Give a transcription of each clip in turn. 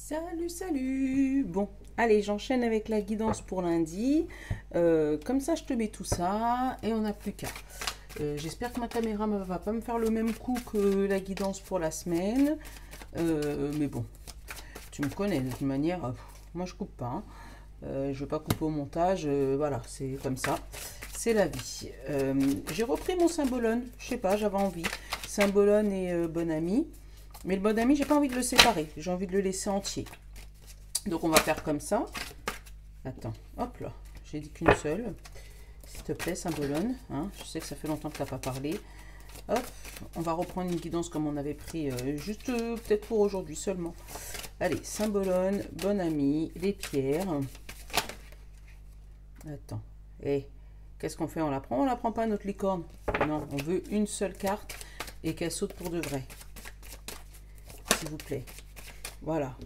Salut, salut. Bon, allez, j'enchaîne avec la guidance pour lundi. Comme ça, je te mets tout ça et on n'a plus qu'à. J'espère que ma caméra ne va pas me faire le même coup que la guidance pour la semaine. Mais bon, tu me connais, de toute manière, moi je coupe pas, hein. Je ne vais pas couper au montage, voilà, c'est comme ça. C'est la vie. J'ai repris mon Symbolone, je sais pas, j'avais envie. Symbolone et Bon Ami. Mais le Bon Ami, j'ai pas envie de le séparer. J'ai envie de le laisser entier. Donc on va faire comme ça. Attends, hop là. J'ai dit qu'une seule. S'il te plaît, Symbolone. Hein, je sais que ça fait longtemps que tu n'as pas parlé. Hop, on va reprendre une guidance comme on avait pris juste peut-être pour aujourd'hui seulement. Allez, Symbolone, Bon Ami, les pierres. Attends. Qu'est-ce qu'on fait? On la prend? On la prend pas, notre licorne? Non, on veut une seule carte et qu'elle saute pour de vrai. S'il vous plaît. Voilà.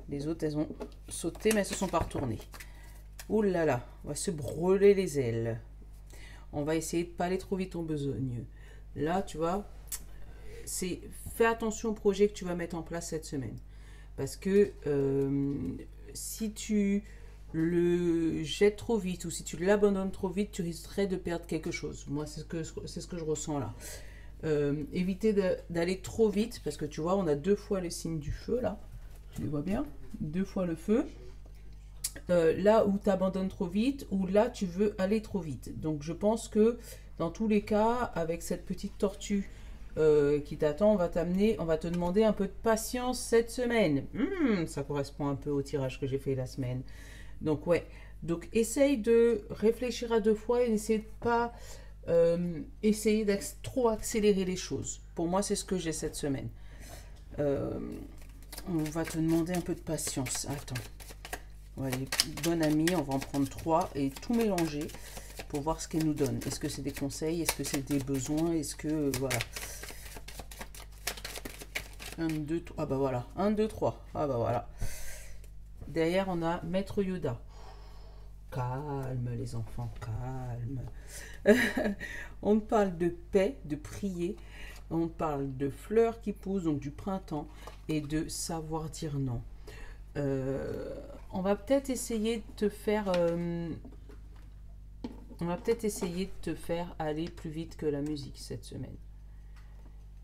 Les autres, elles ont sauté, mais elles se sont pas retournées. Ouh là là, on va se brûler les ailes. On va essayer de pas aller trop vite en besogne. Là, tu vois, fais attention au projet que tu vas mettre en place cette semaine. Parce que si tu le jettes trop vite ou si tu l'abandonnes trop vite, tu risquerais de perdre quelque chose. Moi, c'est ce que je ressens là. Éviter d'aller trop vite parce que tu vois, on a deux fois les signes du feu là. Tu les vois bien? Deux fois le feu. Là où tu abandonnes trop vite ou là tu veux aller trop vite. Donc je pense que dans tous les cas, avec cette petite tortue qui t'attend, on va te demander un peu de patience cette semaine. Ça correspond un peu au tirage que j'ai fait la semaine. Donc ouais, donc essaye de réfléchir à deux fois et n'essaye de pas essayer de trop accélérer les choses. Pour moi, c'est ce que j'ai cette semaine. On va te demander un peu de patience. Attends. Voilà, Bon Ami, on va en prendre 3 et tout mélanger pour voir ce qu'elle nous donne. Est-ce que c'est des conseils? Est-ce que c'est des besoins? Est-ce que... voilà. 1, 2, 3. Ah bah voilà. 1, 2, 3. Ah bah voilà. Derrière, on a Maître Yoda. Calme les enfants, calme. On parle de paix, de prier. On parle de fleurs qui poussent, donc du printemps, et de savoir dire non. On va peut-être essayer de te faire aller plus vite que la musique cette semaine.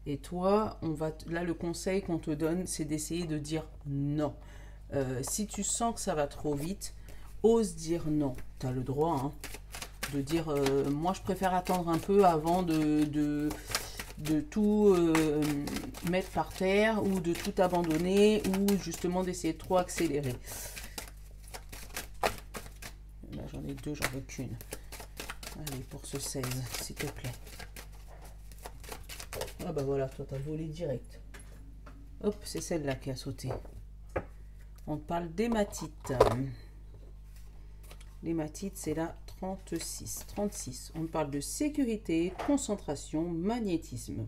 Et toi, là le conseil qu'on te donne, c'est d'essayer de dire non. Si tu sens que ça va trop vite, ose dire non. Tu as le droit, hein, de dire moi je préfère attendre un peu avant de tout mettre par terre ou de tout abandonner ou justement d'essayer de trop accélérer. Là j'en ai deux, j'en veux qu'une. Allez, pour ce 16, s'il te plaît. Ah bah voilà, toi t'as volé direct. Hop, c'est celle-là qui a sauté. On parle d'hématite. L'hématite, c'est la 36. On parle de sécurité, concentration, magnétisme.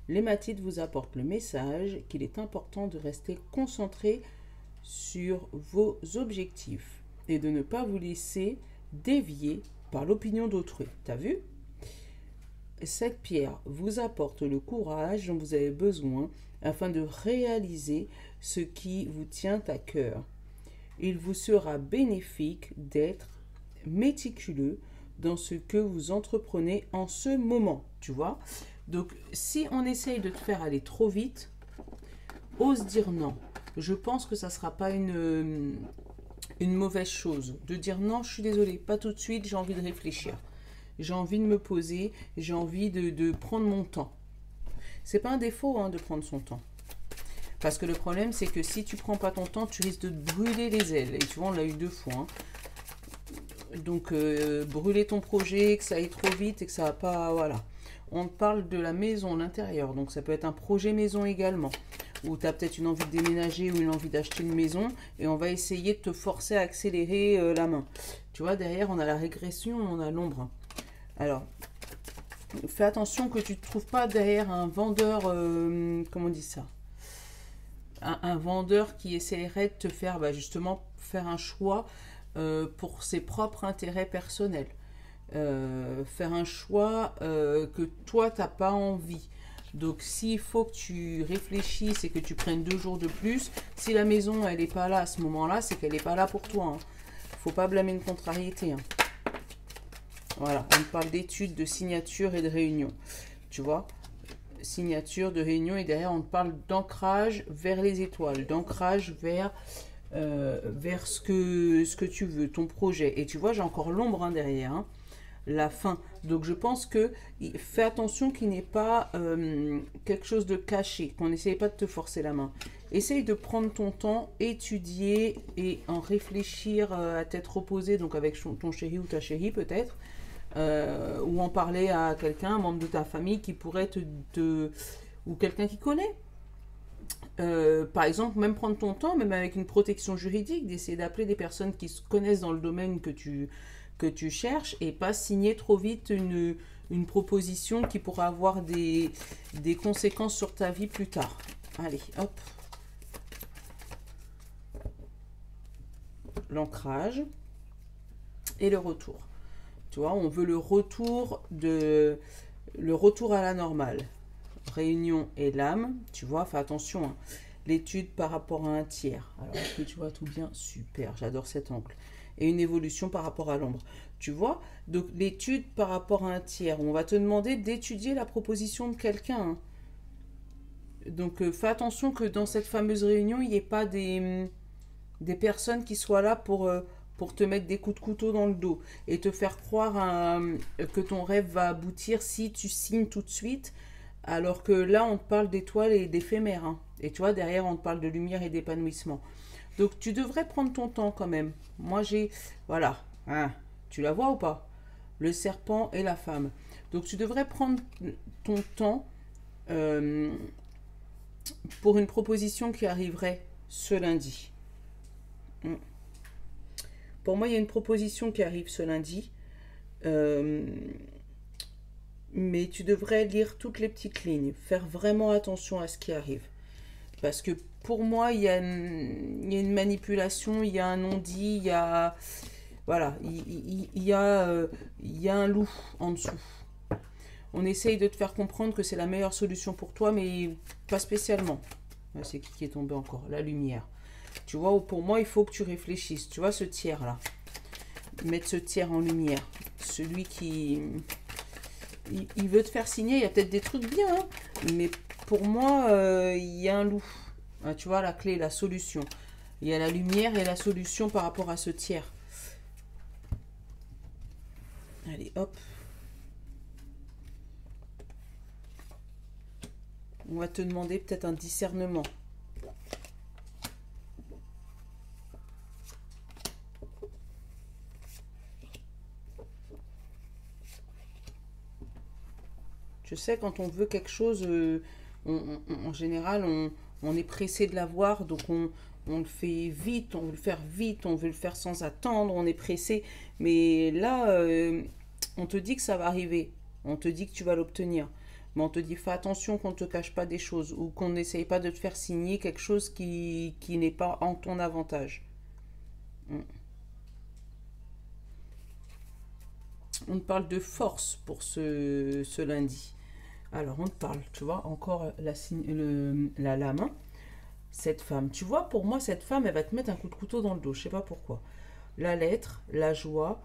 L'hématite vous apporte le message qu'il est important de rester concentré sur vos objectifs et de ne pas vous laisser dévier par l'opinion d'autrui. T'as vu? Cette pierre vous apporte le courage dont vous avez besoin afin de réaliser ce qui vous tient à cœur. Il vous sera bénéfique d'être méticuleux dans ce que vous entreprenez en ce moment, tu vois. Donc, si on essaye de te faire aller trop vite, ose dire non. Je pense que ça ne sera pas une mauvaise chose. De dire non, je suis désolée, pas tout de suite, j'ai envie de réfléchir. J'ai envie de me poser, j'ai envie de prendre mon temps. C'est pas un défaut, hein, de prendre son temps. Parce que le problème, c'est que si tu prends pas ton temps, tu risques de te brûler les ailes. Et tu vois, on l'a eu 2 fois. Hein. Donc, brûler ton projet, que ça aille trop vite et que ça va pas... Voilà. On parle de la maison, l'intérieur. Donc, ça peut être un projet maison également. Ou tu as peut-être une envie de déménager ou une envie d'acheter une maison. Et on va essayer de te forcer à accélérer la main. Tu vois, derrière, on a la régression, on a l'ombre. Alors, fais attention que tu ne te trouves pas derrière un vendeur... comment on dit ça? Un vendeur qui essaierait de te faire justement faire un choix pour ses propres intérêts personnels. Faire un choix que toi, tu n'as pas envie. Donc, s'il faut que tu réfléchisses et que tu prennes 2 jours de plus, si la maison, elle n'est pas là à ce moment-là, c'est qu'elle n'est pas là pour toi. Faut pas blâmer une contrariété. Voilà, on parle d'études, de signature et de réunion. Tu vois, signature, de réunion, et derrière, on parle d'ancrage vers les étoiles, d'ancrage vers ce que tu veux, ton projet. Et tu vois, j'ai encore l'ombre derrière, la fin. Donc, je pense que fais attention qu'il n'y ait pas quelque chose de caché, qu'on n'essaye pas de te forcer la main. Essaye de prendre ton temps, étudier et en réfléchir à tête reposée, donc avec ton chéri ou ta chérie peut-être, ou en parler à quelqu'un, un membre de ta famille qui pourrait ou quelqu'un qui connaît. Par exemple, même prendre ton temps, même avec une protection juridique, d'essayer d'appeler des personnes qui se connaissent dans le domaine que tu cherches et pas signer trop vite une proposition qui pourra avoir des conséquences sur ta vie plus tard. Allez, hop. L'ancrage et le retour. Tu vois, on veut le retour à la normale. Réunion et l'âme, tu vois, fais attention. L'étude par rapport à un tiers. Alors, est-ce que tu vois tout bien? Super, j'adore cet angle. Et une évolution par rapport à l'ombre. Tu vois, donc l'étude par rapport à un tiers. On va te demander d'étudier la proposition de quelqu'un. Donc, fais attention que dans cette fameuse réunion, il n'y ait pas des personnes qui soient là pour te mettre des coups de couteau dans le dos et te faire croire que ton rêve va aboutir si tu signes tout de suite, alors que là, on te parle d'étoiles et d'éphémères. Et tu vois, derrière, on te parle de lumière et d'épanouissement. Donc, tu devrais prendre ton temps quand même. Moi, voilà. Tu la vois ou pas? Le serpent et la femme. Donc, tu devrais prendre ton temps pour une proposition qui arriverait ce lundi. Pour moi, il y a une proposition qui arrive ce lundi. Mais tu devrais lire toutes les petites lignes. Faire vraiment attention à ce qui arrive. Parce que pour moi, il y a une manipulation, il y a un non-dit, il y a... Voilà, il y a un loup en dessous. On essaye de te faire comprendre que c'est la meilleure solution pour toi, mais pas spécialement. C'est qui est tombé encore? La lumière. Tu vois, pour moi, il faut que tu réfléchisses. Tu vois, ce tiers-là. Mettre ce tiers en lumière. Celui qui... Il veut te faire signer. Il y a peut-être des trucs bien. Mais pour moi, il y a un loup. Tu vois, la clé, la solution. Il y a la lumière et la solution par rapport à ce tiers. Allez, hop. On va te demander peut-être un discernement. Je sais, quand on veut quelque chose, en général, on est pressé de l'avoir, donc on le fait vite, on veut le faire vite, on veut le faire sans attendre, on est pressé. Mais là, on te dit que ça va arriver, on te dit que tu vas l'obtenir. Mais on te dit, fais attention qu'on ne te cache pas des choses ou qu'on n'essaye pas de te faire signer quelque chose qui n'est pas en ton avantage. On te parle de force pour ce lundi. Alors, on te parle, tu vois, encore la lame. Cette femme, tu vois, pour moi, cette femme, elle va te mettre un coup de couteau dans le dos. Je sais pas pourquoi. La lettre, la joie,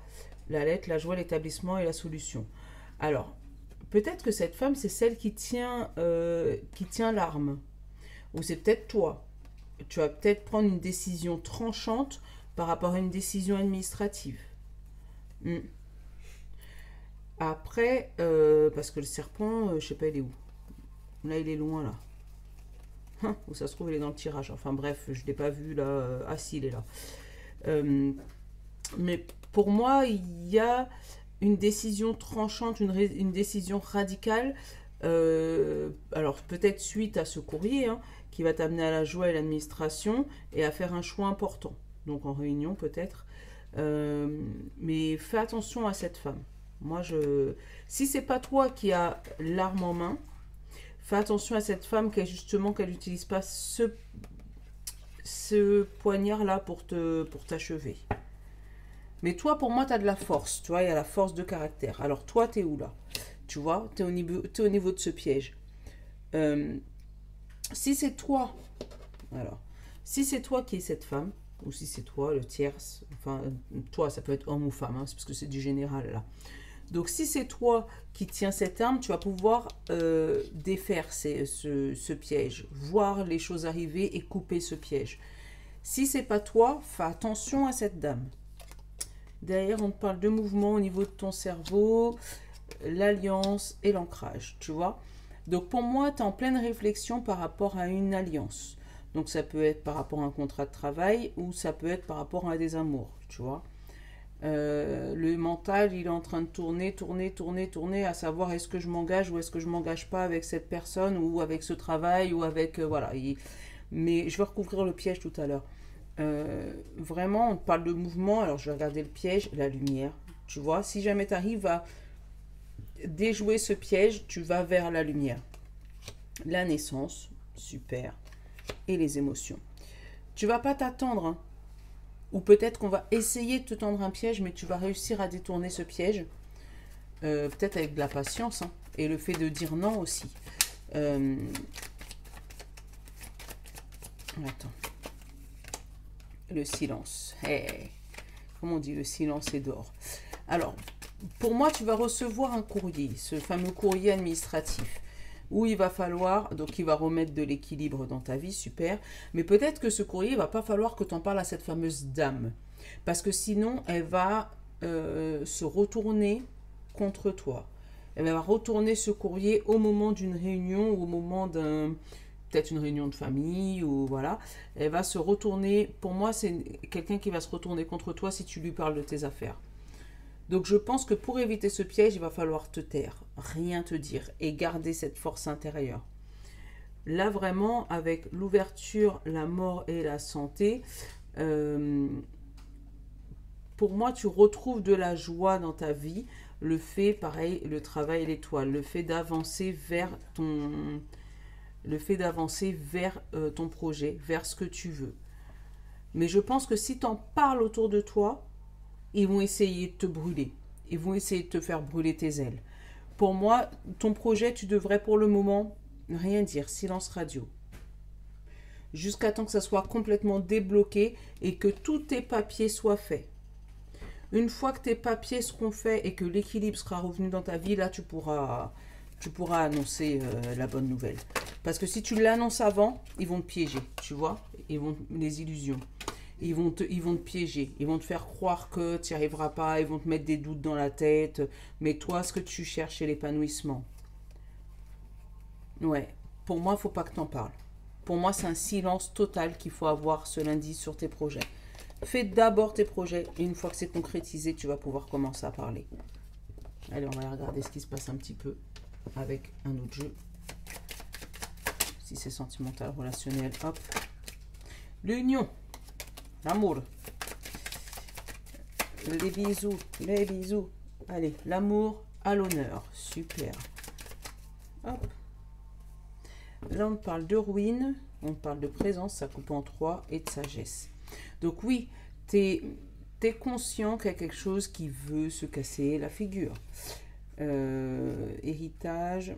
l'établissement et la solution. Alors, peut-être que cette femme, c'est celle qui tient l'arme. Ou c'est peut-être toi. Tu vas peut-être prendre une décision tranchante par rapport à une décision administrative. Après, parce que le serpent, je sais pas, il est où? Là, il est loin, là. Où ça se trouve, il est dans le tirage. Enfin bref, je ne l'ai pas vu, là. Ah si, il est là. Mais pour moi, il y a une décision tranchante, une décision radicale. Alors, peut-être suite à ce courrier, qui va t'amener à la joie et l'administration et à faire un choix important. Donc, en réunion, peut-être. Mais fais attention à cette femme. Moi, si c'est pas toi qui as l'arme en main, fais attention à cette femme qu'elle n'utilise pas ce poignard-là pour t'achever. Mais toi, pour moi, tu as de la force. Tu vois, il y a la force de caractère. Alors, toi, tu es où là? Tu vois, tu es au niveau de ce piège. Si c'est toi, alors, si c'est toi qui es cette femme, ou si c'est toi, le tierce, enfin, toi, ça peut être homme ou femme, hein, c'est parce que c'est du général, là. Donc, si c'est toi qui tiens cette arme, tu vas pouvoir défaire ce piège, voir les choses arriver et couper ce piège. Si c'est pas toi, fais attention à cette dame. Derrière, on te parle de mouvement au niveau de ton cerveau, l'alliance et l'ancrage, tu vois. Donc, pour moi, tu es en pleine réflexion par rapport à une alliance. Donc, ça peut être par rapport à un contrat de travail ou ça peut être par rapport à des amours, tu vois. Le mental, il est en train de tourner, à savoir est-ce que je m'engage ou est-ce que je m'engage pas avec cette personne ou avec ce travail ou avec... voilà. Mais je vais recouvrir le piège tout à l'heure. Vraiment, on parle de mouvement. Alors, je vais regarder le piège, la lumière. Tu vois, si jamais tu arrives à déjouer ce piège, tu vas vers la lumière. La naissance, super. Et les émotions. Tu vas pas t'attendre, hein. Ou peut-être qu'on va essayer de te tendre un piège, mais tu vas réussir à détourner ce piège. Peut-être avec de la patience, hein, et le fait de dire non aussi. Attends. Le silence. Hey. Comment on dit? Le silence est d'or. Alors, pour moi, tu vas recevoir un courrier, ce fameux courrier administratif, où il va falloir, donc il va remettre de l'équilibre dans ta vie, super, mais peut-être que ce courrier, il va pas falloir que tu en parles à cette fameuse dame, parce que sinon, elle va se retourner contre toi. Elle va retourner ce courrier au moment d'une réunion, ou au moment d'un... peut-être une réunion de famille, ou voilà. Elle va se retourner, pour moi, c'est quelqu'un qui va se retourner contre toi si tu lui parles de tes affaires. Donc je pense que pour éviter ce piège, il va falloir te taire, rien te dire et garder cette force intérieure. Là vraiment, avec l'ouverture, la mort et la santé, pour moi, tu retrouves de la joie dans ta vie. Le fait, pareil, le travail et l'étoile, le fait d'avancer vers ton... ton projet, vers ce que tu veux. Mais je pense que si tu en parles autour de toi, ils vont essayer de te brûler. Ils vont essayer de te faire brûler tes ailes. Pour moi, ton projet, tu devrais pour le moment rien dire. Silence radio. Jusqu'à temps que ça soit complètement débloqué et que tous tes papiers soient faits. Une fois que tes papiers seront faits et que l'équilibre sera revenu dans ta vie, là, tu pourras annoncer la bonne nouvelle. Parce que si tu l'annonces avant, ils vont te piéger, tu vois. Les illusions. Ils vont te piéger, ils vont te faire croire que tu n'y arriveras pas, ils vont te mettre des doutes dans la tête. Mais toi, ce que tu cherches, c'est l'épanouissement. Ouais, pour moi, il ne faut pas que tu en parles. Pour moi, c'est un silence total qu'il faut avoir ce lundi sur tes projets. Fais d'abord tes projets et une fois que c'est concrétisé, tu vas pouvoir commencer à parler. Allez, on va regarder ce qui se passe un petit peu avec un autre jeu. Si c'est sentimental, relationnel, hop. L'union. L'amour. Les bisous, les bisous. Allez, l'amour à l'honneur. Super. Hop. Là, on parle de ruine, on parle de présence, ça coupe en 3 et de sagesse. Donc oui, tu es conscient qu'il y a quelque chose qui veut se casser la figure. Héritage.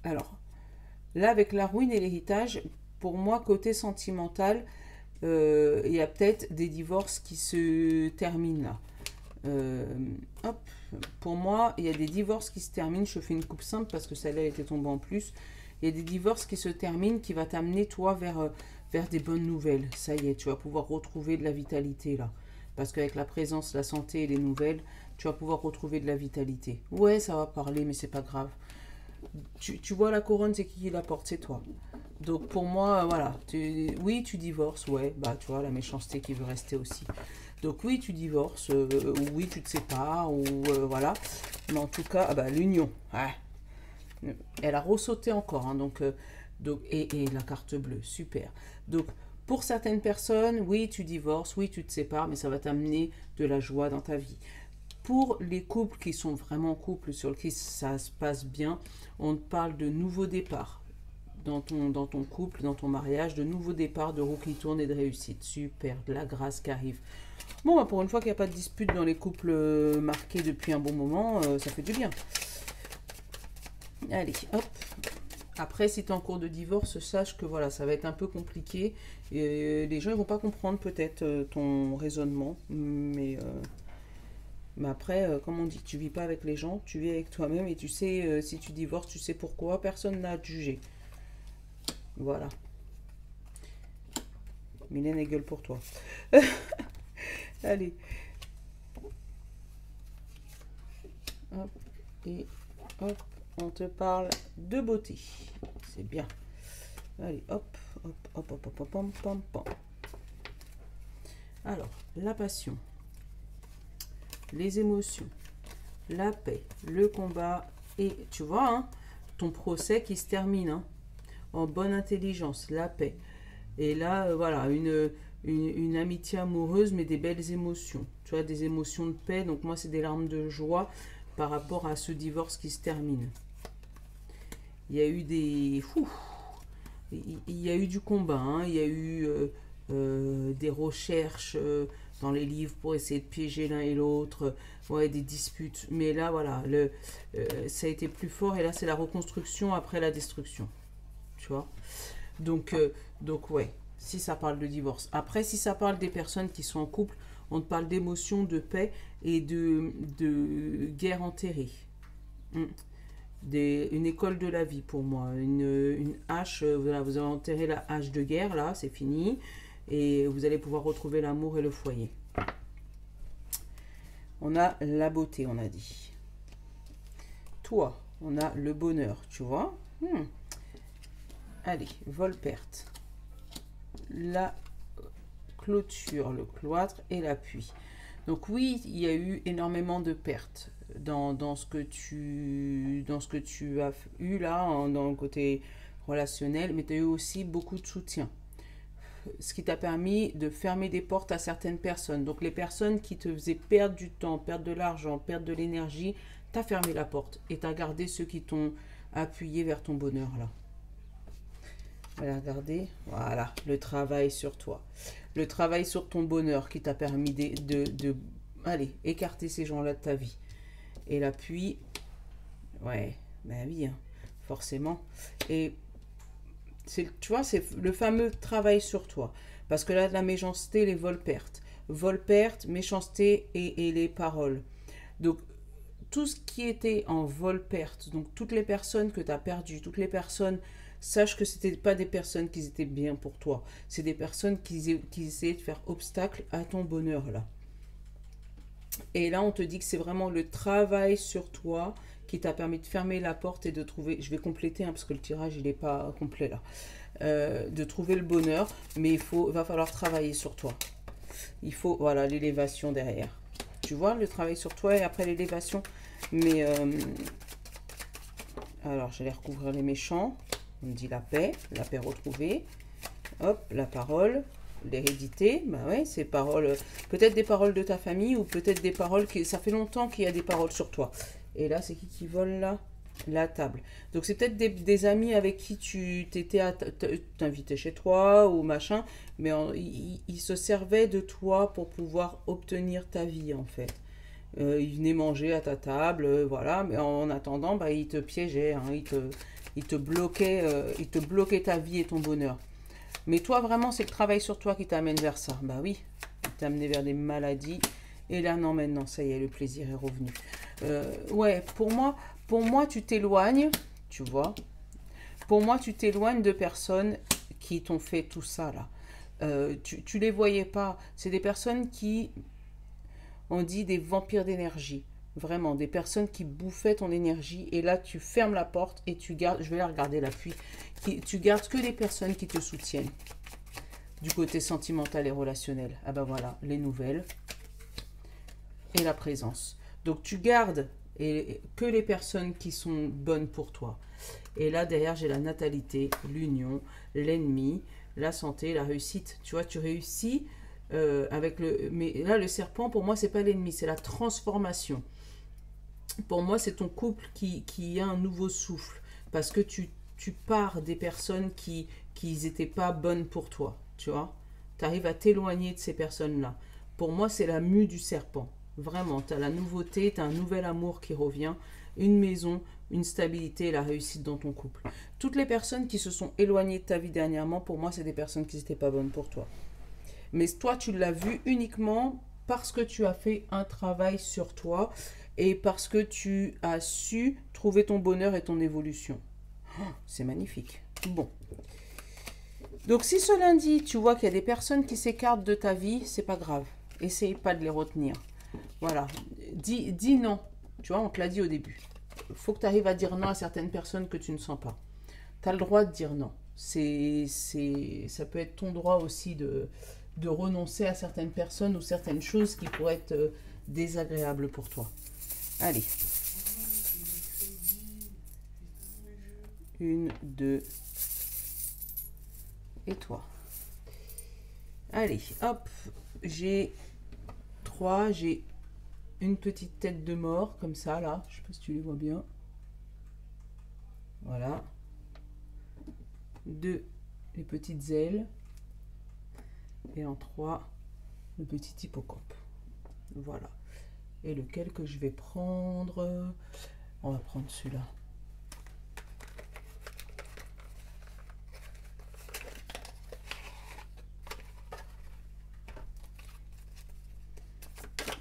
Alors, là, avec la ruine et l'héritage, pour moi, côté sentimental, il y a peut-être des divorces qui se terminent là. Hop, pour moi, il y a des divorces qui se terminent. Je fais une coupe simple parce que celle-là était tombée en plus. Il y a des divorces qui se terminent qui va t'amener, toi, vers des bonnes nouvelles. Ça y est, tu vas pouvoir retrouver de la vitalité là. Parce qu'avec la présence, la santé et les nouvelles, tu vas pouvoir retrouver de la vitalité. Ouais, ça va parler, mais c'est pas grave. Tu vois la couronne, c'est qui la porte? C'est toi. Donc pour moi, voilà, oui, tu divorces, ouais, bah tu vois, la méchanceté qui veut rester aussi. Donc oui, tu divorces, ou oui, tu te sépares, ou voilà. Mais en tout cas, ah bah, l'union, ouais. Elle a ressauté encore, hein, donc, et la carte bleue, super. Donc pour certaines personnes, oui, tu divorces, oui, tu te sépares, mais ça va t'amener de la joie dans ta vie. Pour les couples qui sont vraiment couples, sur lesquels ça se passe bien, on parle de nouveaux départs. Dans ton couple, dans ton mariage, de nouveaux départs, de roues qui tournent et de réussite. Super, de la grâce qui arrive. Bon, bah pour une fois qu'il n'y a pas de dispute dans les couples marqués depuis un bon moment, ça fait du bien. Allez, hop. Après, si tu es en cours de divorce, sache que voilà, ça va être un peu compliqué. Et les gens ne vont pas comprendre peut-être ton raisonnement. Mais après, comme on dit, tu vis pas avec les gens, tu vis avec toi-même et tu sais, si tu divorces, tu sais pourquoi. Personne n'a à te juger. Voilà. Mylène et gueule pour toi. Allez. Hop. Et hop, on te parle de beauté. C'est bien. Allez, hop, hop, hop, hop, hop, hop, hop, hop, hop. Alors, la passion, les émotions, la paix, le combat et, tu vois, hein, ton procès qui se termine hein, en bonne intelligence, la paix. Et là, voilà, une amitié amoureuse, mais des belles émotions. Tu vois, des émotions de paix. Donc moi, c'est des larmes de joie par rapport à ce divorce qui se termine. Il y a eu des... il y a eu du combat, hein, il y a eu des recherches dans les livres pour essayer de piéger l'un et l'autre, ouais, des disputes. Mais là, voilà, ça a été plus fort et là, c'est la reconstruction après la destruction. Tu vois, donc ouais, si ça parle de divorce. Après, si ça parle des personnes qui sont en couple, on te parle d'émotions, de paix et de guerre enterrée. Une école de la vie pour moi. Une hache, voilà, vous avez enterré la hache de guerre, là, c'est fini. Et vous allez pouvoir retrouver l'amour et le foyer. On a la beauté, on a dit. Toi, on a le bonheur, tu vois. Allez, vol-perte. La clôture, le cloître et l'appui. Donc oui, il y a eu énormément de pertes dans ce que tu as eu là, dans le côté relationnel, mais tu as eu aussi beaucoup de soutien. Ce qui t'a permis de fermer des portes à certaines personnes. Donc les personnes qui te faisaient perdre du temps, perdre de l'argent, perdre de l'énergie, tu as fermé la porte et tu as gardé ceux qui t'ont appuyé vers ton bonheur là. Voilà, regardez, voilà, le travail sur toi. Le travail sur ton bonheur qui t'a permis allez, écarter ces gens-là de ta vie. Et l'appui, ouais, ben oui, hein, forcément. Et tu vois, c'est le fameux travail sur toi. Parce que là, de la méchanceté, les vol-pertes. Vol-perte, méchanceté et les paroles. Donc, tout ce qui était en vol-perte, donc toutes les personnes que tu as perdues, toutes les personnes, sache que ce n'étaient pas des personnes qui étaient bien pour toi. C'est des personnes qui essayaient de faire obstacle à ton bonheur, là. Et là, on te dit que c'est vraiment le travail sur toi qui t'a permis de fermer la porte et de trouver, je vais compléter hein, parce que le tirage il n'est pas complet là, de trouver le bonheur, mais va falloir travailler sur toi. Il faut, voilà, l'élévation derrière. Tu vois, le travail sur toi et après l'élévation. Mais, alors, j'allais recouvrir les méchants. On me dit la paix retrouvée. Hop, la parole, l'hérédité, bah ouais, ces paroles, peut-être des paroles de ta famille ou peut-être des paroles qui, ça fait longtemps qu'il y a des paroles sur toi. Et là, c'est qui vole là? La table. Donc, c'est peut-être des amis avec qui tu t'invitais chez toi ou machin, mais ils se servaient de toi pour pouvoir obtenir ta vie, en fait. Ils venaient manger à ta table, voilà, mais en attendant, bah, ils te piégeaient, hein, ils te bloquaient ta vie et ton bonheur. Mais toi, vraiment, c'est le travail sur toi qui t'amène vers ça. Bah oui, il t'a amené vers des maladies. Et là, non, maintenant, ça y est, le plaisir est revenu. Ouais, pour moi, tu t'éloignes, tu vois. Pour moi, tu t'éloignes de personnes qui t'ont fait tout ça, là. Tu les voyais pas. C'est des personnes qui, on dit, des vampires d'énergie. Vraiment, des personnes qui bouffaient ton énergie. Et là, tu fermes la porte et tu gardes, je vais la regarder l'appui, tu gardes que des personnes qui te soutiennent. Du côté sentimental et relationnel. Ah ben voilà, les nouvelles. Et la présence. Donc tu gardes que les personnes qui sont bonnes pour toi. Et là, derrière, j'ai la natalité, l'union, l'ennemi, la santé, la réussite. Tu vois, tu réussis avec le... Mais là, le serpent, pour moi, c'est pas l'ennemi, c'est la transformation. Pour moi, c'est ton couple qui a un nouveau souffle. Parce que tu pars des personnes qui n'étaient pas bonnes pour toi. Tu vois, tu arrives à t'éloigner de ces personnes-là. Pour moi, c'est la mue du serpent. Vraiment, tu as la nouveauté, tu as un nouvel amour qui revient, une maison, une stabilité et la réussite dans ton couple. Toutes les personnes qui se sont éloignées de ta vie dernièrement, pour moi, c'est des personnes qui n'étaient pas bonnes pour toi. Mais toi, tu l'as vu uniquement parce que tu as fait un travail sur toi et parce que tu as su trouver ton bonheur et ton évolution. Oh, c'est magnifique. Bon. Donc, si ce lundi, tu vois qu'il y a des personnes qui s'écartent de ta vie, c'est pas grave. Essaye pas de les retenir. Voilà. Dis non. Tu vois, on te l'a dit au début. Il faut que tu arrives à dire non à certaines personnes que tu ne sens pas. Tu as le droit de dire non. Ça peut être ton droit aussi de renoncer à certaines personnes ou certaines choses qui pourraient être désagréables pour toi. Allez. 1, 2 et toi. Allez, hop. J'ai 3, j'ai une petite tête de mort, comme ça, là. Je sais pas si tu les vois bien. Voilà. 2, les petites ailes. Et en 3, le petit hippocampe. Voilà. Et lequel que je vais prendre? On va prendre celui-là.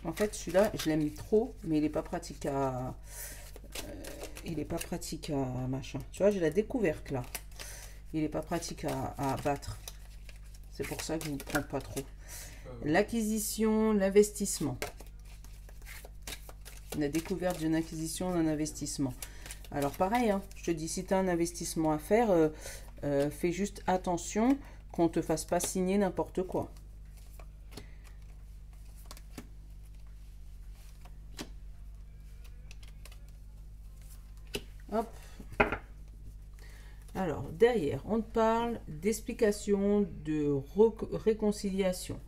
En fait, celui-là, je l'aime trop, mais il n'est pas pratique à... il n'est pas pratique à machin. Tu vois, j'ai la découverte là. Il n'est pas pratique à battre. C'est pour ça que je ne prends pas trop. L'acquisition, l'investissement. La découverte d'une acquisition, d'un investissement. Alors pareil, hein, je te dis, si tu as un investissement à faire, fais juste attention qu'on ne te fasse pas signer n'importe quoi. Hop. Alors, derrière, on te parle d'explication, de réconciliation,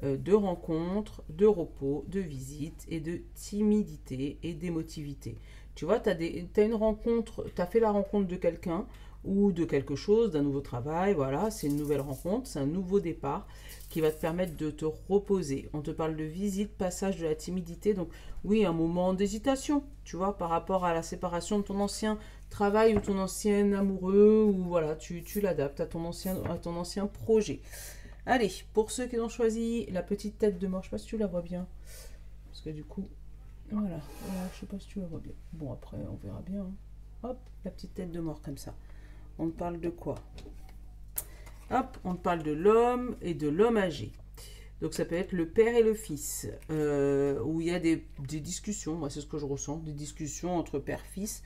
de rencontre, de repos, de visite et de timidité et d'émotivité. Tu vois, tu as une rencontre, tu as fait la rencontre de quelqu'un ou de quelque chose, d'un nouveau travail, voilà, c'est une nouvelle rencontre, c'est un nouveau départ qui va te permettre de te reposer. On te parle de visite, passage de la timidité, donc oui, un moment d'hésitation, tu vois, par rapport à la séparation de ton ancien travail ou ton ancien amoureux, ou voilà, tu l'adaptes à ton ancien projet. Allez, pour ceux qui ont choisi la petite tête de mort, je sais pas si tu la vois bien, parce que du coup, voilà, je sais pas si tu la vois bien. Bon, après, on verra bien. Hein. Hop, la petite tête de mort comme ça. On parle de quoi? Hop, on parle de l'homme et de l'homme âgé. Donc ça peut être le père et le fils, où il y a des discussions, moi c'est ce que je ressens, des discussions entre père-fils,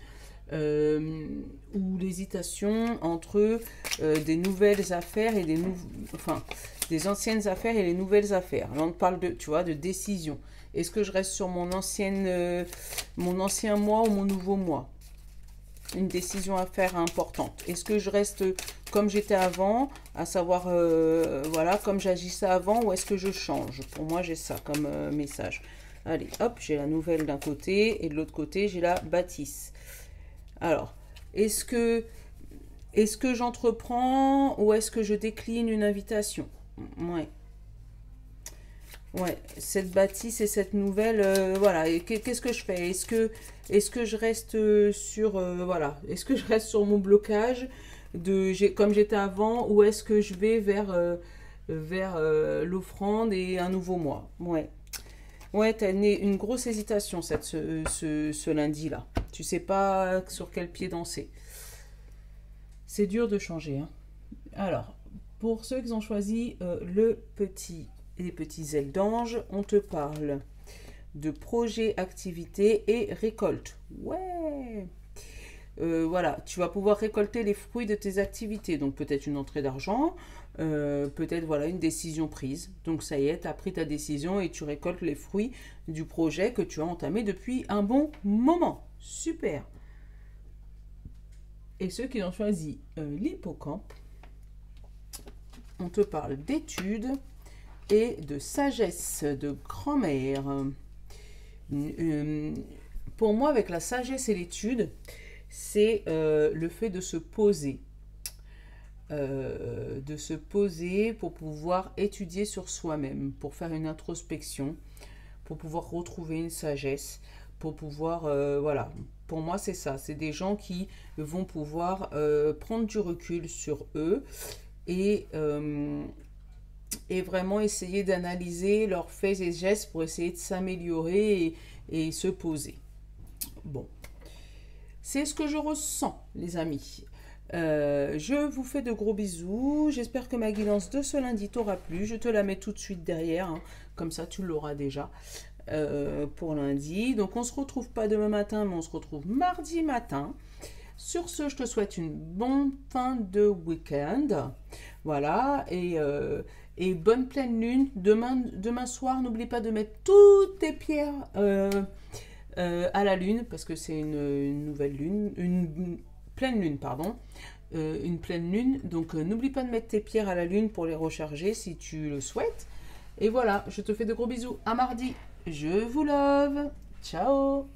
ou l'hésitation entre des nouvelles affaires et des anciennes affaires et les nouvelles affaires. Là on parle de, tu vois, de décision. Est-ce que je reste sur mon ancien moi ou mon nouveau moi? Une décision à faire importante. Est-ce que je reste comme j'étais avant, à savoir, voilà, comme j'agissais avant, ou est-ce que je change? Pour moi, j'ai ça comme message. Allez, hop, j'ai la nouvelle d'un côté, et de l'autre côté, j'ai la bâtisse. Alors, est-ce que j'entreprends, ou est-ce que je décline une invitation? Ouais. Ouais, cette bâtisse et cette nouvelle, voilà. Et qu'est-ce que je fais? Est-ce que je reste sur, voilà, est-ce que je reste sur mon blocage comme j'étais avant, ou est-ce que je vais vers l'offrande et un nouveau mois? Ouais. Ouais, t'as une grosse hésitation ce lundi-là. Tu sais pas sur quel pied danser. C'est dur de changer, hein. Alors, pour ceux qui ont choisi les petits ailes d'ange, on te parle de projet, activité et récolte. Ouais. Voilà, tu vas pouvoir récolter les fruits de tes activités. Donc peut-être une entrée d'argent, peut-être voilà une décision prise. Donc ça y est, tu as pris ta décision et tu récoltes les fruits du projet que tu as entamé depuis un bon moment. Super. Et ceux qui ont choisi l'hippocampe, on te parle d'études et de sagesse, de grand-mère. Pour moi, avec la sagesse et l'étude, c'est le fait de se poser. Pour pouvoir étudier sur soi-même, pour faire une introspection, pour pouvoir retrouver une sagesse, pour pouvoir, voilà, pour moi, c'est ça. C'est des gens qui vont pouvoir prendre du recul sur eux et, et vraiment essayer d'analyser leurs faits et gestes pour essayer de s'améliorer et se poser. Bon, c'est ce que je ressens, les amis. Je vous fais de gros bisous. J'espère que ma guidance de ce lundi t'aura plu. Je te la mets tout de suite derrière, hein. Comme ça tu l'auras déjà pour lundi. Donc on se retrouve pas demain matin, mais on se retrouve mardi matin. Sur ce, je te souhaite une bonne fin de week-end. Voilà, et bonne pleine lune. Demain soir, n'oublie pas de mettre toutes tes pierres à la lune, parce que c'est une nouvelle lune, une pleine lune, pardon. Une pleine lune. Donc n'oublie pas de mettre tes pierres à la lune pour les recharger si tu le souhaites. Et voilà, je te fais de gros bisous. À mardi. Je vous love. Ciao.